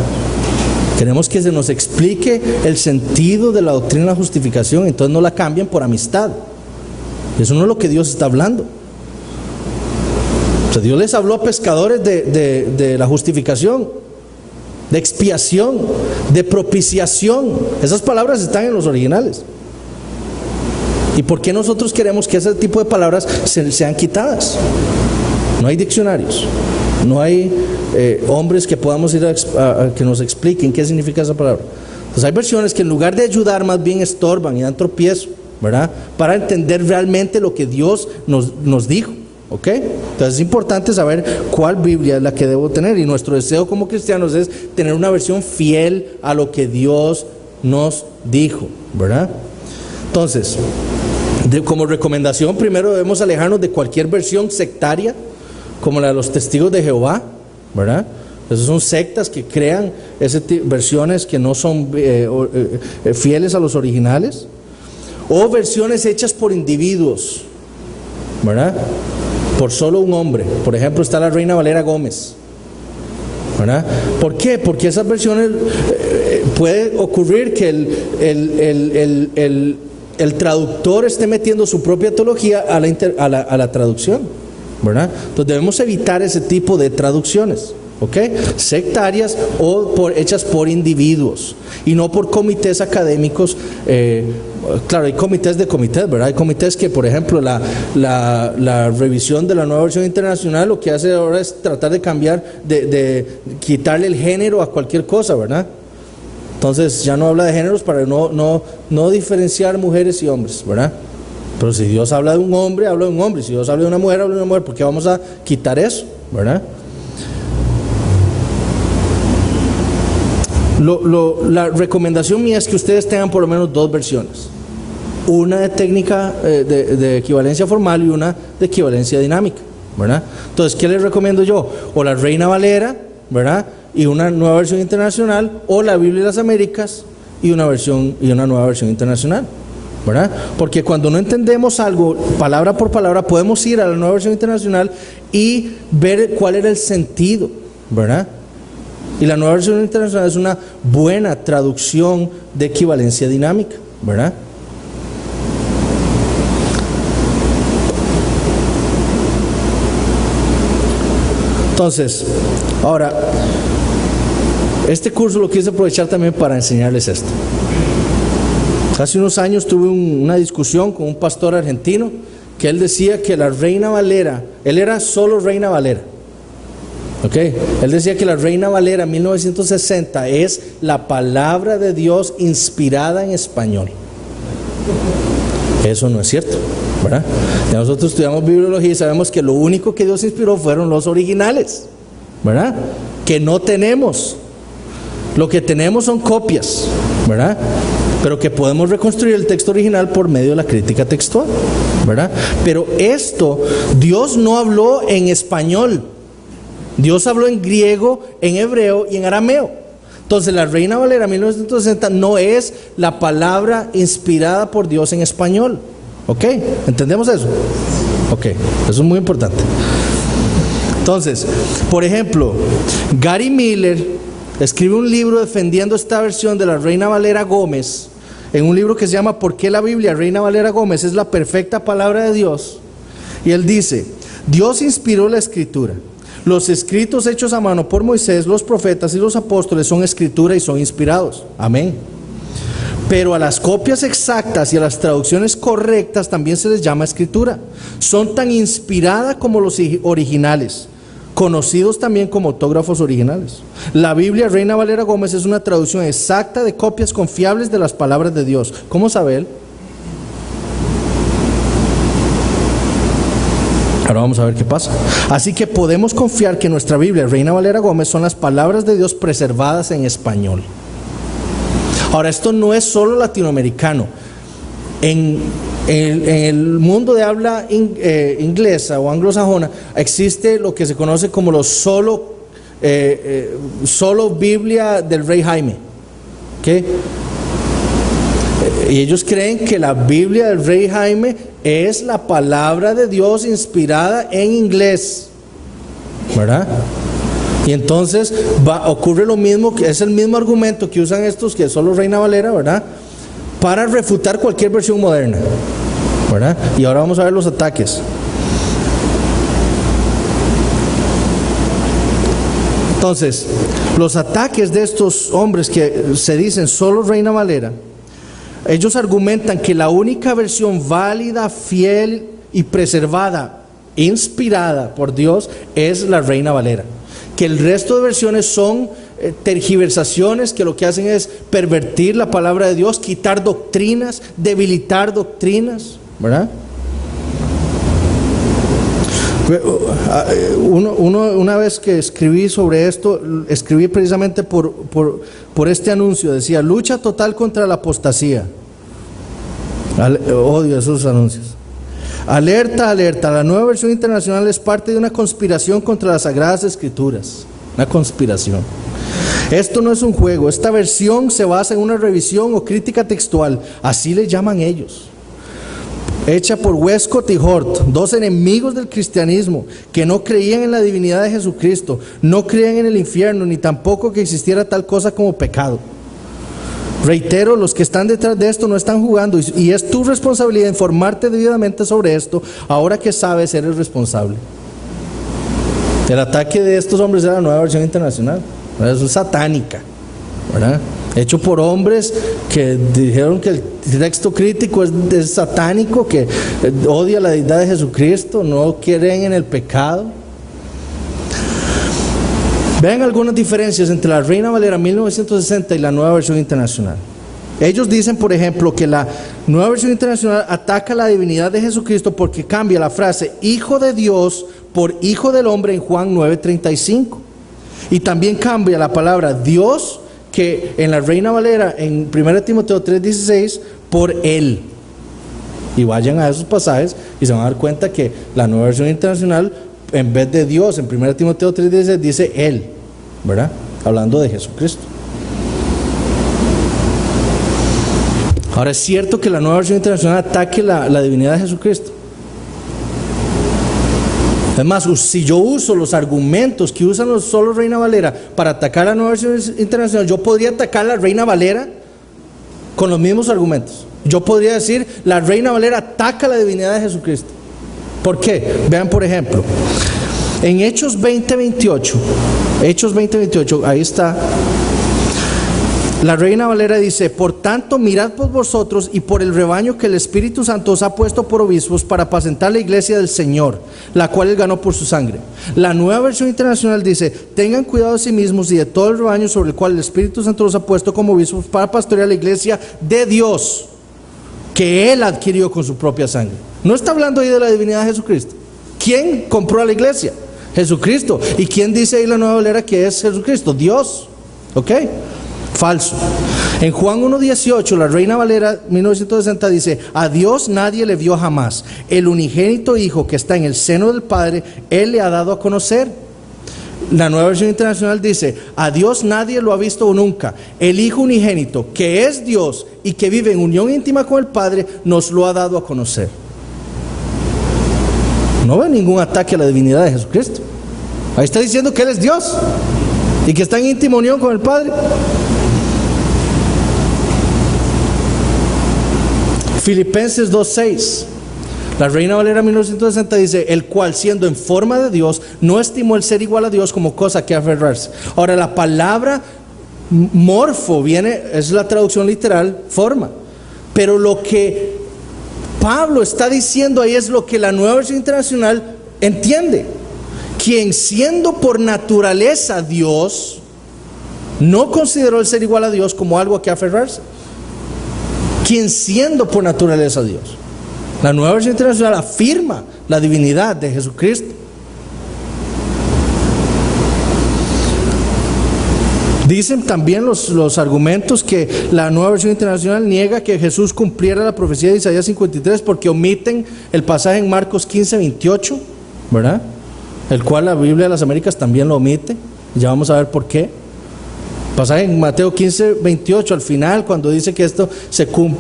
Queremos que se nos explique el sentido de la doctrina de la justificación, entonces no la cambien por amistad. Eso no es lo que Dios está hablando. O sea, Dios les habló a pescadores de la justificación, de expiación, de propiciación. Esas palabras están en los originales. ¿Y por qué nosotros queremos que ese tipo de palabras sean quitadas? No hay diccionarios, no hay hombres que podamos ir a que nos expliquen qué significa esa palabra. Entonces hay versiones que en lugar de ayudar más bien estorban y dan tropiezo, ¿verdad? Para entender realmente lo que Dios nos dijo, ¿ok? Entonces es importante saber cuál Biblia es la que debo tener, y nuestro deseo como cristianos es tener una versión fiel a lo que Dios nos dijo, ¿verdad? Entonces, como recomendación, primero debemos alejarnos de cualquier versión sectaria, como la de los testigos de Jehová, ¿verdad? Esas son sectas que crean versiones que no son fieles a los originales, o versiones hechas por individuos, ¿verdad? Por solo un hombre. Por ejemplo, está la Reina Valera Gómez, ¿verdad? ¿Por qué? Porque esas versiones puede ocurrir que el traductor esté metiendo su propia teología a la traducción, ¿verdad? Entonces debemos evitar ese tipo de traducciones, ¿ok? Sectarias o hechas por individuos y no por comités académicos. Claro, hay comités de comités, ¿verdad? Hay comités que, por ejemplo, la revisión de la nueva versión internacional lo que hace ahora es tratar de cambiar, de quitarle el género a cualquier cosa, ¿verdad? Entonces ya no habla de géneros para no diferenciar mujeres y hombres, ¿verdad? Pero si Dios habla de un hombre, habla de un hombre. Si Dios habla de una mujer, habla de una mujer. ¿Por qué vamos a quitar eso? ¿Verdad? La recomendación mía es que ustedes tengan por lo menos dos versiones. Una de técnica de equivalencia formal y una de equivalencia dinámica, ¿verdad? Entonces, ¿qué les recomiendo yo? O la Reina Valera, ¿verdad? Y una nueva versión internacional, o la Biblia de las Américas y una nueva versión internacional, ¿verdad? Porque cuando no entendemos algo palabra por palabra, podemos ir a la nueva versión internacional y ver cuál era el sentido, ¿verdad? Y la nueva versión internacional es una buena traducción de equivalencia dinámica, ¿verdad? Entonces, ahora, este curso lo quise aprovechar también para enseñarles esto. Hace unos años tuve una discusión con un pastor argentino que él decía que la Reina Valera, él era solo Reina Valera, ¿ok? Él decía que la Reina Valera 1960 es la palabra de Dios inspirada en español. Eso no es cierto, ¿verdad? Ya nosotros estudiamos bibliología y sabemos que lo único que Dios inspiró fueron los originales, ¿verdad? Que no tenemos. Lo que tenemos son copias, ¿verdad? Pero que podemos reconstruir el texto original por medio de la crítica textual, ¿verdad? Pero esto, Dios no habló en español. Dios habló en griego, en hebreo y en arameo. Entonces la Reina Valera 1960 no es la palabra inspirada por Dios en español. ¿Ok? ¿Entendemos eso? Ok, eso es muy importante. Entonces, por ejemplo, Gary Miller escribe un libro defendiendo esta versión de la Reina Valera Gómez, en un libro que se llama ¿Por qué la Biblia Reina Valera Gómez es la perfecta palabra de Dios? Y él dice: Dios inspiró la escritura. Los escritos hechos a mano por Moisés, los profetas y los apóstoles son escritura y son inspirados. Amén. Pero a las copias exactas y a las traducciones correctas también se les llama escritura. Son tan inspiradas como los originales, conocidos también como autógrafos originales. La Biblia Reina Valera Gómez es una traducción exacta de copias confiables de las palabras de Dios. ¿Cómo sabe él? Ahora vamos a ver qué pasa. Así que podemos confiar que nuestra Biblia, Reina Valera Gómez, son las palabras de Dios preservadas en español. Ahora, esto no es solo latinoamericano. En el mundo de habla inglesa o anglosajona existe lo que se conoce como los solo Biblia del Rey Jaime. ¿Okay? Y ellos creen que la Biblia del Rey Jaime es la palabra de Dios inspirada en inglés, ¿verdad? Y entonces ocurre lo mismo, que es el mismo argumento que usan estos, que solo Reina Valera, ¿verdad?, para refutar cualquier versión moderna, ¿verdad? Y ahora vamos a ver los ataques. Entonces, los ataques de estos hombres que se dicen solo Reina Valera, ellos argumentan que la única versión válida, fiel y preservada, inspirada por Dios, es la Reina Valera. Que el resto de versiones son tergiversaciones que lo que hacen es pervertir la palabra de Dios, quitar doctrinas, debilitar doctrinas, ¿verdad? Una vez que escribí sobre esto, escribí precisamente por este anuncio. Decía: lucha total contra la apostasía. Odio esos anuncios. Alerta, alerta, la Nueva Versión Internacional es parte de una conspiración contra las Sagradas Escrituras. Una conspiración. Esto no es un juego. Esta versión se basa en una revisión o crítica textual, así le llaman ellos, hecha por Westcott y Hort, dos enemigos del cristianismo que no creían en la divinidad de Jesucristo, no creían en el infierno, ni tampoco que existiera tal cosa como pecado. Reitero, los que están detrás de esto no están jugando, y es tu responsabilidad informarte debidamente sobre esto, ahora que sabes, eres responsable. El ataque de estos hombres era la Nueva Versión Internacional, ¿verdad? Es satánica, ¿verdad? Hecho por hombres que dijeron que el texto crítico es satánico, que odia la deidad de Jesucristo, no creen en el pecado. Vean algunas diferencias entre la Reina Valera 1960 y la Nueva Versión Internacional. Ellos dicen, por ejemplo, que la Nueva Versión Internacional ataca la divinidad de Jesucristo porque cambia la frase Hijo de Dios por Hijo del Hombre en Juan 9:35. Y también cambia la palabra Dios, que en la Reina Valera en 1 Timoteo 3:16, por Él. Y vayan a esos pasajes y se van a dar cuenta que la Nueva Versión Internacional, en vez de Dios, en 1 Timoteo 3:16, dice Él, ¿verdad? Hablando de Jesucristo. Ahora, es cierto que la Nueva Versión Internacional ataque la divinidad de Jesucristo. Además, si yo uso los argumentos que usan los solo Reina Valera para atacar la Nueva Versión Internacional, yo podría atacar la Reina Valera con los mismos argumentos. Yo podría decir, la Reina Valera ataca la divinidad de Jesucristo. ¿Por qué? Vean, por ejemplo, en Hechos 20:28, ahí está. La Reina Valera dice: por tanto, mirad por vosotros y por el rebaño que el Espíritu Santo os ha puesto por obispos para apacentar la iglesia del Señor, la cual Él ganó por su sangre. La Nueva Versión Internacional dice: tengan cuidado de sí mismos y de todo el rebaño sobre el cual el Espíritu Santo los ha puesto como obispos para pastorear la iglesia de Dios, que Él adquirió con su propia sangre. No está hablando ahí de la divinidad de Jesucristo. ¿Quién compró a la iglesia? Jesucristo. ¿Y quién dice ahí la Nueva Valera que es Jesucristo? Dios. ¿Ok? Falso. En Juan 1:18, la Reina Valera 1960 dice: a Dios nadie le vio jamás. El unigénito Hijo que está en el seno del Padre, Él le ha dado a conocer. La Nueva Versión Internacional dice: a Dios nadie lo ha visto nunca. El Hijo unigénito, que es Dios y que vive en unión íntima con el Padre, nos lo ha dado a conocer. No veo ningún ataque a la divinidad de Jesucristo. Ahí está diciendo que Él es Dios y que está en íntima unión con el Padre. Filipenses 2:6, la Reina Valera 1960 dice: el cual, siendo en forma de Dios, no estimó el ser igual a Dios como cosa que aferrarse. Ahora, la palabra morfo es la traducción literal, forma, pero lo que Pablo está diciendo ahí es lo que la Nueva Versión Internacional entiende: quien siendo por naturaleza Dios, no consideró el ser igual a Dios como algo a que aferrarse. Quien siendo por naturaleza Dios. La Nueva Versión Internacional afirma la divinidad de Jesucristo. Dicen también los argumentos que la Nueva Versión Internacional niega que Jesús cumpliera la profecía de Isaías 53 porque omiten el pasaje en Marcos 15, 28, ¿verdad? El cual la Biblia de las Américas también lo omite. Ya vamos a ver por qué. Pasaje en Mateo 15, 28, al final, cuando dice que esto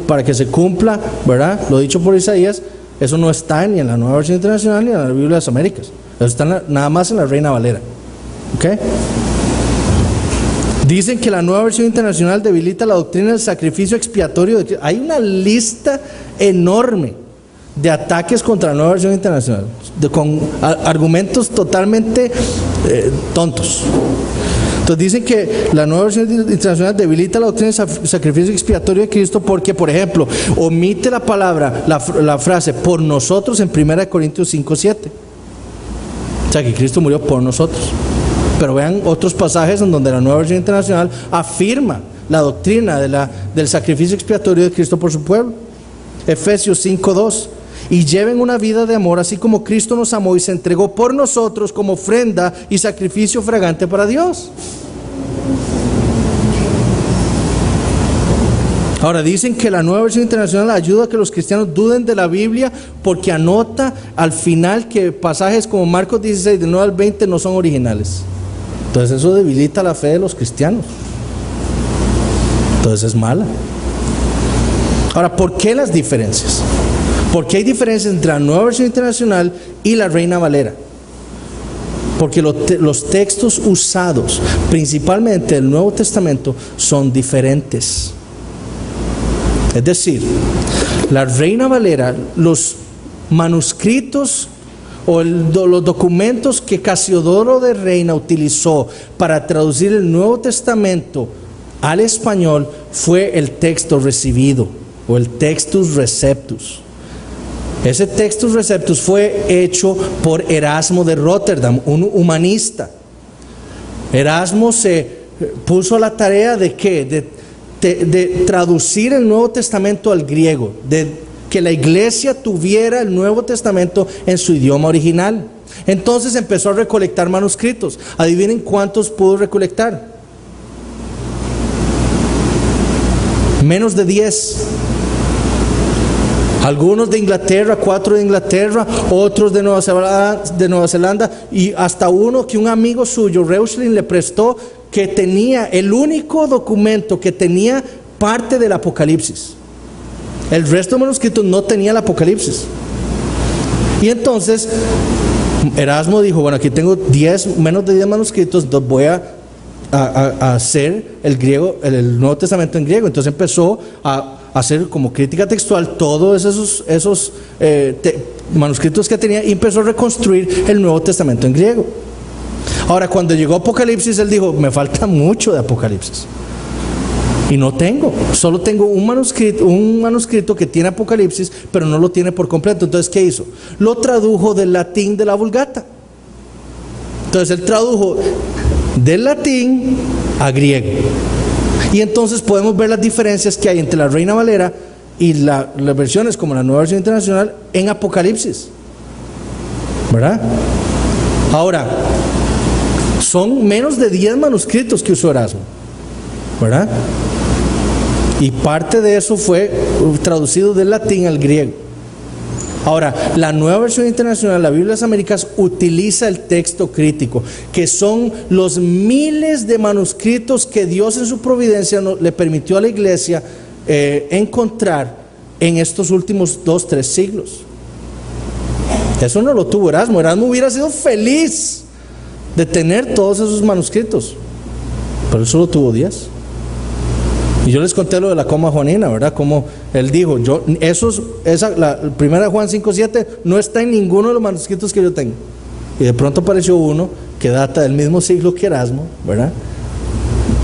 para que se cumpla, ¿verdad?, lo dicho por Isaías, eso no está ni en la Nueva Versión Internacional ni en la Biblia de las Américas. Eso está nada más en la Reina Valera. ¿Ok? Dicen que la Nueva Versión Internacional debilita la doctrina del sacrificio expiatorio de Cristo. Hay una lista enorme de ataques contra la Nueva Versión Internacional, con argumentos totalmente tontos. Entonces dicen que la Nueva Versión Internacional debilita la doctrina del sacrificio expiatorio de Cristo porque, por ejemplo, omite la palabra, la frase por nosotros en 1 Corintios 5, 7. O sea, que Cristo murió por nosotros. Pero vean otros pasajes en donde la Nueva Versión Internacional afirma la doctrina del sacrificio expiatorio de Cristo por su pueblo. Efesios 5:2. Y lleven una vida de amor, así como Cristo nos amó y se entregó por nosotros como ofrenda y sacrificio fragante para Dios. Ahora dicen que la Nueva Versión Internacional ayuda a que los cristianos duden de la Biblia porque anota al final que pasajes como Marcos 16, del 9 al 20 no son originales. Entonces eso debilita la fe de los cristianos. Entonces es mala. Ahora, ¿por qué las diferencias? ¿Por qué hay diferencias entre la Nueva Versión Internacional y la Reina Valera? Porque los textos usados, principalmente del Nuevo Testamento, son diferentes. Es decir, la Reina Valera, los manuscritos o los documentos que Casiodoro de Reina utilizó para traducir el Nuevo Testamento al español fue el texto recibido o el Textus Receptus. Ese Textus Receptus fue hecho por Erasmo de Rotterdam, un humanista. Erasmo se puso a la tarea de ¿qué? De traducir el Nuevo Testamento al griego, de que la iglesia tuviera el Nuevo Testamento en su idioma original. Entonces empezó a recolectar manuscritos. Adivinen cuántos pudo recolectar. Menos de 10. Algunos de Inglaterra, 4 de Inglaterra, otros de Nueva Zelanda, y hasta uno que un amigo suyo, Reuchlin, le prestó, que tenía el único documento que tenía parte del Apocalipsis. El resto de manuscritos no tenía el Apocalipsis. Y entonces Erasmo dijo, bueno, aquí tengo menos de 10 manuscritos, entonces voy a hacer el Nuevo Testamento en griego. Entonces empezó a hacer como crítica textual todos esos manuscritos que tenía y empezó a reconstruir el Nuevo Testamento en griego. Ahora, cuando llegó Apocalipsis, él dijo, me falta mucho de Apocalipsis. Y no tengo, solo tengo un manuscrito que tiene Apocalipsis, pero no lo tiene por completo. Entonces, ¿qué hizo? Lo tradujo del latín de la Vulgata. Entonces, él tradujo del latín a griego. Y entonces podemos ver las diferencias que hay entre la Reina Valera y las versiones como la Nueva Versión Internacional en Apocalipsis, ¿verdad? Ahora, son menos de 10 manuscritos que usó Erasmo, ¿verdad? Y parte de eso fue traducido del latín al griego. Ahora, la Nueva Versión Internacional, la Biblia de las Américas, utiliza el texto crítico, que son los miles de manuscritos que Dios en su providencia le permitió a la iglesia encontrar en estos últimos 2-3 siglos. Eso no lo tuvo Erasmo. Erasmo hubiera sido feliz de tener todos esos manuscritos, pero él solo tuvo 10. Y yo les conté lo de la coma juanina, ¿verdad? Como él dijo, la primera Juan 5:7 no está en ninguno de los manuscritos que yo tengo. Y de pronto apareció uno que data del mismo siglo que Erasmo, ¿verdad?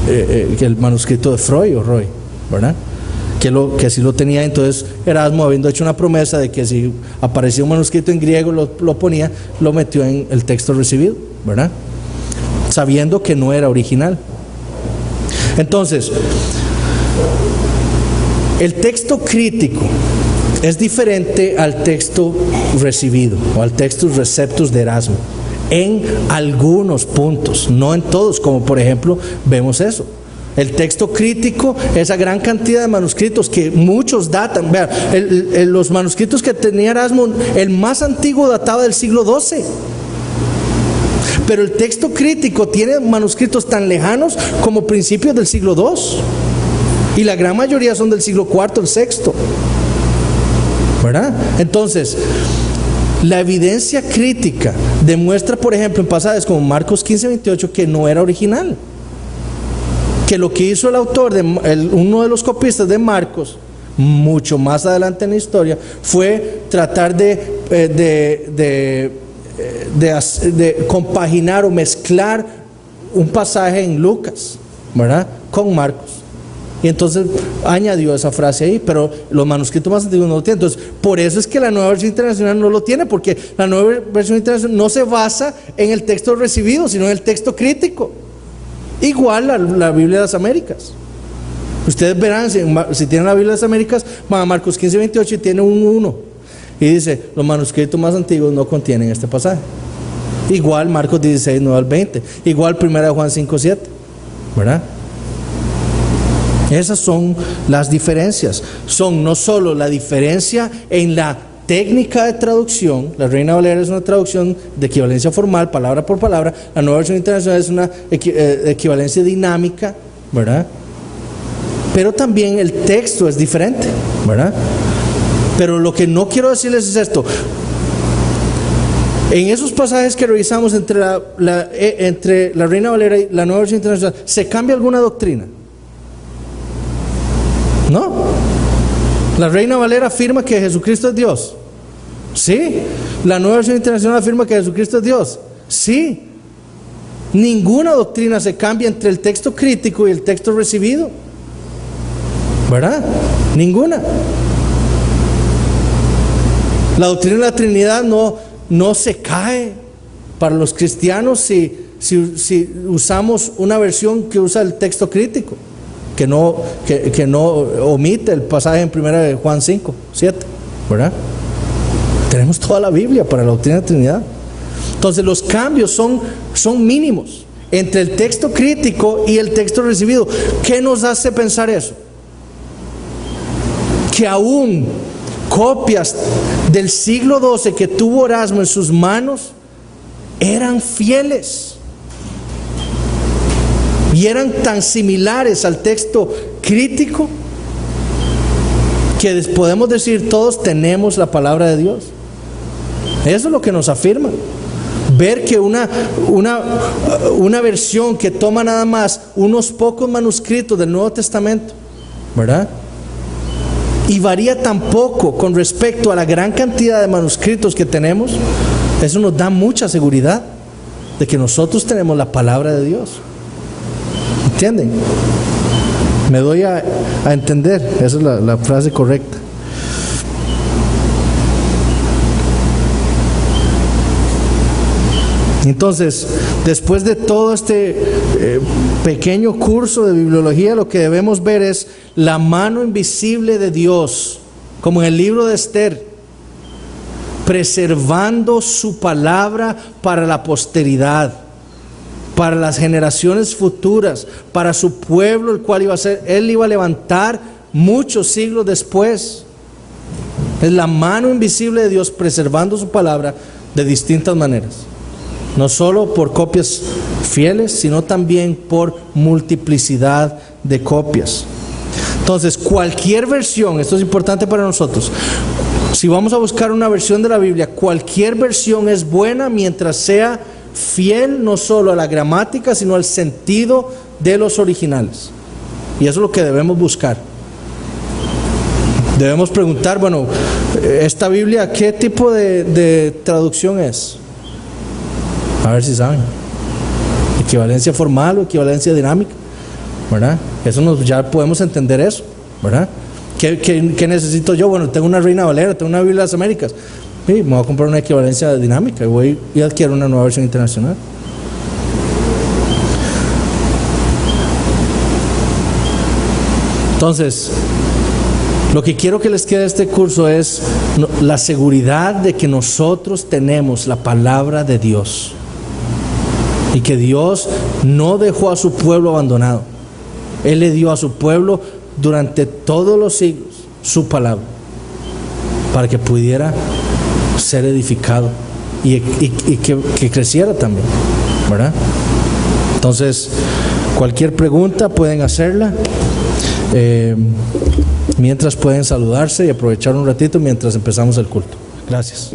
Que el manuscrito de Freud o Roy, ¿verdad? Que así lo tenía. Entonces Erasmo, habiendo hecho una promesa de que si aparecía un manuscrito en griego lo ponía, lo metió en el texto recibido, ¿verdad? Sabiendo que no era original. Entonces, el texto crítico es diferente al texto recibido o al textus receptus de Erasmo en algunos puntos, no en todos, como por ejemplo vemos eso. El texto crítico, esa gran cantidad de manuscritos que muchos datan. Vean, los manuscritos que tenía Erasmo, el más antiguo databa del siglo XII. Pero el texto crítico tiene manuscritos tan lejanos como principios del siglo II. Y la gran mayoría son del siglo IV, el VI. ¿Verdad? Entonces, la evidencia crítica demuestra, por ejemplo, en pasajes como Marcos 15:28, que no era original. Que lo que hizo el autor, uno de los copistas de Marcos, mucho más adelante en la historia, fue tratar de compaginar o mezclar un pasaje en Lucas, ¿verdad?, con Marcos. Y entonces añadió esa frase ahí, pero los manuscritos más antiguos no lo tienen. Entonces, por eso es que la Nueva Versión Internacional no lo tiene, porque la Nueva Versión Internacional no se basa en el texto recibido, sino en el texto crítico. Igual la Biblia de las Américas. Ustedes verán, si tienen la Biblia de las Américas, van a Marcos 15:28 y tiene un 1. Y dice, los manuscritos más antiguos no contienen este pasaje. Igual Marcos 16:9 al 20. Igual 1 Juan 5:7. ¿Verdad? Esas son las diferencias. Son no solo la diferencia en la técnica de traducción. La Reina Valera es una traducción de equivalencia formal, palabra por palabra. La Nueva Versión Internacional es una equivalencia dinámica, ¿verdad? Pero también el texto es diferente, ¿verdad? Pero lo que no quiero decirles es esto. En esos pasajes que revisamos entre la Reina Valera y la Nueva Versión Internacional, ¿se cambia alguna doctrina? No. La Reina Valera afirma que Jesucristo es Dios. Sí. La Nueva Versión Internacional afirma que Jesucristo es Dios. Sí. Ninguna doctrina se cambia entre el texto crítico y el texto recibido, ¿verdad? Ninguna. La doctrina de la Trinidad no se cae para los cristianos si usamos una versión que usa el texto crítico, que no omite el pasaje en 1 Juan 5:7, ¿verdad? Tenemos toda la Biblia para la doctrina de la Trinidad. Entonces los cambios son mínimos entre el texto crítico y el texto recibido. ¿Qué nos hace pensar eso? Que aún copias del siglo XII que tuvo Erasmo en sus manos eran fieles y eran tan similares al texto crítico que podemos decir todos tenemos la palabra de Dios. Eso es lo que nos afirma. Ver que una versión que toma nada más unos pocos manuscritos del Nuevo Testamento, ¿verdad?, y varía tan poco con respecto a la gran cantidad de manuscritos que tenemos, eso nos da mucha seguridad de que nosotros tenemos la palabra de Dios. ¿Entienden? Me doy a entender. Esa es la frase correcta. Entonces, después de todo este pequeño curso de bibliología, lo que debemos ver es la mano invisible de Dios, como en el libro de Esther, preservando su palabra para la posteridad, para las generaciones futuras, para su pueblo, el cual él iba a levantar muchos siglos después. Es la mano invisible de Dios preservando su palabra de distintas maneras. No solo por copias fieles, sino también por multiplicidad de copias. Entonces, cualquier versión, esto es importante para nosotros, si vamos a buscar una versión de la Biblia, cualquier versión es buena mientras sea fiel no solo a la gramática, sino al sentido de los originales. Y eso es lo que debemos buscar. Debemos preguntar, bueno, esta Biblia, ¿qué tipo de traducción es? A ver si saben. Equivalencia formal o equivalencia dinámica, ¿verdad? Eso ya podemos entender eso, ¿verdad? ¿Qué necesito yo? Bueno, tengo una Reina Valera, tengo una Biblia de las Américas. Sí, me voy a comprar una equivalencia dinámica y voy y adquiero una Nueva Versión Internacional. Entonces, Lo que quiero que les quede de este curso es la seguridad de que nosotros tenemos la palabra de Dios y que Dios no dejó a su pueblo abandonado. Él le dio a su pueblo durante todos los siglos su palabra para que pudiera ser edificado y que creciera también, ¿verdad? Entonces, cualquier pregunta pueden hacerla. Mientras pueden saludarse y aprovechar un ratito mientras empezamos el culto. Gracias.